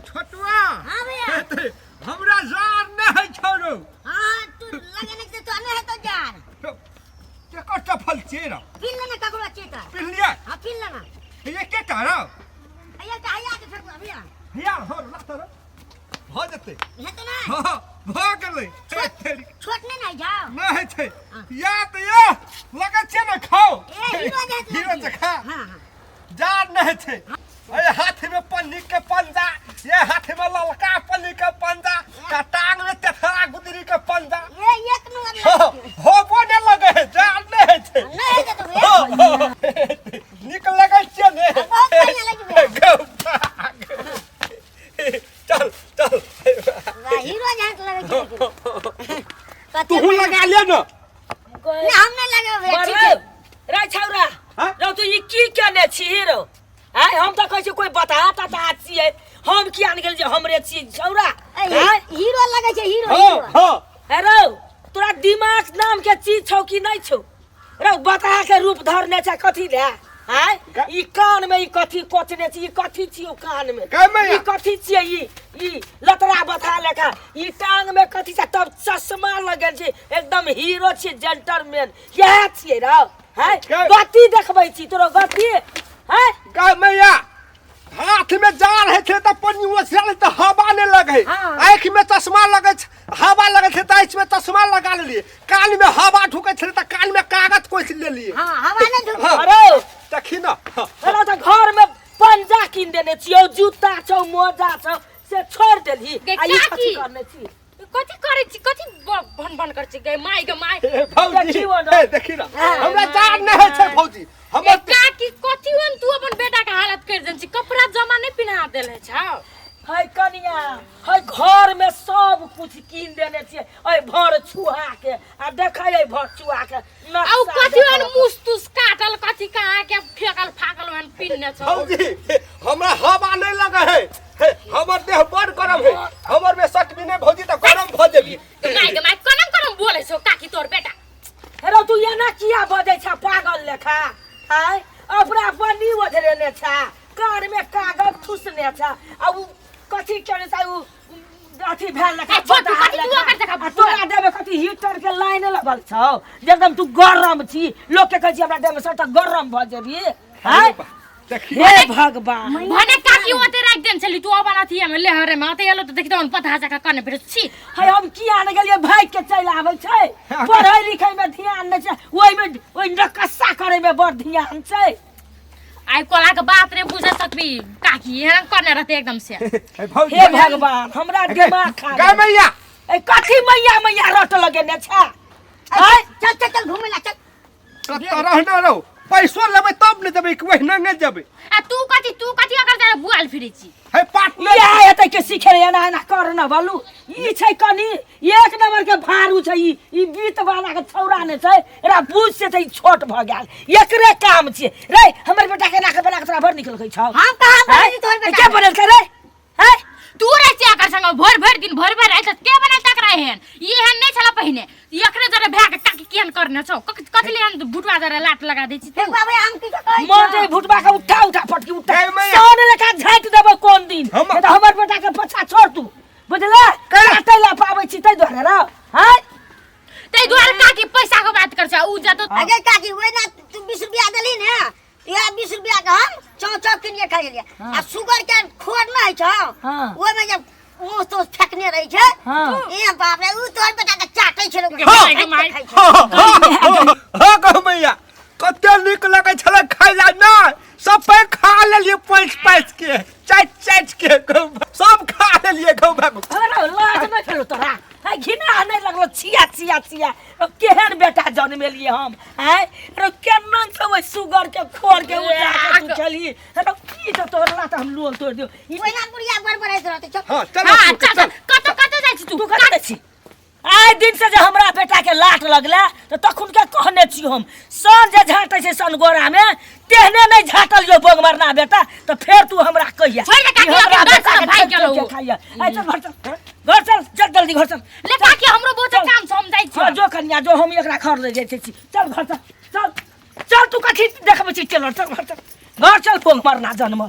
छोटुआ हां भैया हमरा जार नहीं है छोरो। हां तू लगे नहीं से तो नहीं है तो जार के कष्ट फल चेरा पिन लेना ककड़ा चेता पिन लिया हां पिन लेना ये के करो भैया चाहिए के फेंक भैया भैया हो लात हो जते है तो ना हां भ गेलै छोटने नहीं जाओ नहीं छे या तो ये लगे छे ना खाओ ए हीरो से खा हां जार नहीं छे ए हाथ में पन्नी के पंजा ये हाथ में ललका पन्नी के पंजा का टांग में तेथरा गुदरी के पंजा ये एक नंबर हो बोने लगे है जार नहीं छे नहीं है तो भैया निकल लगे छे ने बहुत बढ़िया लगी चल चल हीरो जहां लगे तू लगा ले ना नहीं हम नहीं लगे भैया रे छौरा रो तू ई की केने छी हीरो आय हम त कहै छी कोई बताता त छियै हम किया निकल जे हमरे छी छौरा हीरो लगे छे हीरो हां हेरो तोरा दिमाग नाम के चीज छौ कि नहीं छौ रो बता के रूप धरने छ कथि ले आय ई कान में ई कथि कोचने छी ई कथि छियो कान में ई कथि छियै ई लतरा बता लेखा ई टांग में कथि छ तब चश्मा लगल छै एकदम हीरो छी जेंटलमैन क्या छियै रो है गति देखबै छी तोरो गति है का मैया हाथ में जार है थे त पन्नी ओसले त हवा ने लगे आंख में चश्मा लगे हवा लगे थे त इसमें चश्मा लगा लिए कान में हवा ढुके थे त कान में कागज कोस ले लिए हां हवा नहीं ढुके अरे देखी ना अरे त घर में पंजा किन देने छियो जूता छौ मोजा छौ से छोड़ देली आ ई कथि करने छी कथि करे छी कथि भन भन कर छी गे माई भौजी देखी ना हमरा जार नहीं है भौजी हमर काकी कथि होन तू अपन बेटा के हालत कर देन छी कपड़ा जमा नहीं पिना देले छौ है कनिया है घर में सब कुछ किन देने छियै ओय भर छुहा के आ देखै है भर छुहा के औ कथि होन मुस्तुस काटल कथि कहाँ के फेकल फाकल होन पिनने छौ भौजी हमरा हवा नहीं लगे है हमर देह बड़ गरम है हमर में सट भी नहीं भौजी त गरम भ जेबी माई कनम बोले छौ काकी तोर बेटा हेरो तू एना किया बजै छ पागल लेखा हाय अपना पन्नी ओझरेने छ कान में कागज ठुसने छ आ उ कथि करे छ उ अथि भेल लेखा छोटू कथि तू अगर देखा तोरा देबे कथि हीटर के लाइन लगल छौ एकदम तू गरम छी लोग के कहै छी हमरा देह में सट गरम भ जेबी हाय हे भगवान भने काकी ओते राख देन छली तू अपन अथि में लेहरे में त एलो त देखि त पता जका करने फिर छी है हम किया न गेलिए भाई के चल आबै छै पढ़ै लिखै में ध्यान नै छै ओइ नकसा करे में बड़ ध्यान छै आई कोला के बात रे बुझ सकबी काकी हेरन करने रहते एकदम से हे भगवान हमरा दिमाग खा गा मैया ए कथि मैया मैया रट लगेने छ चल चल घूमे ला चल रहना रहो पैसो लेबै तब न देबै वहिना न जेबै आ तू कथि अगर जरा बुआल फिरै छी है पाट ले एतै के सिखे एना एना कर न बालू ई छै कनी एक नंबर के भारू छै ई बीत वाला के छौरा ने छै एरा बुझ से त छोट भ गेल एकरे काम छै रे हमर बेटा के नाक बना के तोरा भर निकल गई छौ हम कहां बनी तोर बेटा के बनल के रे है तू रे से अगर संग भर दिन भर आइ त के बना तक रहे हन ई हन नै छला पहिने एकरे जरे भए के काकी केहन करने छौ कथि ले भुटवा जरे लाट लगा दै छी देख बाबू हम की कहै मोटे भुटवा के उठा फटकी उठा सोने लेखा झाट देबो कोन दिन त हमर बेटा के पछा छोड़ तू बुझला काटै ला पाबै छी तै दुआरे र हैं तै दुआरे काकी पैसा के बात कर छ उ जा त अगे काकी ओइ ना तू 20 रुपया देली ने या 20 रुपया का हम चौ किन के खाइ लिया आ शुगर के खोर नै छ ओइ में जब मुंह तो फेकने रही छे ए बाप रे उ तोर बेटा के चाटै छलो हां कह मैया कते निक लगे छले खाइला ना सब पे खा लेलिए पैस के चाट के सब खा लेलिए गौ बाबू अरे लाज नै फेरो तोरा है घिना नै लगलो छिया केहन बेटा जन्मेलिए हम हैं रे केना सब शुगर के खोर के उठा के तू चली रे की त तोरा त हम लोल तोड़ दियो ओइ ना बुढ़िया बड़बड़ाइत रहते छ हां चल कत जाइ छी तू कत छी आइ दिन से जे हमरा बेटा के लाट लगला त तखुन के कहने छी हम सन जे झाटै छै सनगोरा में तेहने नै झाटल जो बोग मरना बेटा त फेर तू हमरा कहिया छोड़ दे काकी हमरा बेटा भाई गेलो आइ चल घर चल जल्दी घर चल ले काकी हमरो बहुत काम समझाइ छ जो कन्या जो हम एकरा घर ले जाइ छी चल घर चल तू कथि देखबै छी चल घर चल पोंग मरना जन्म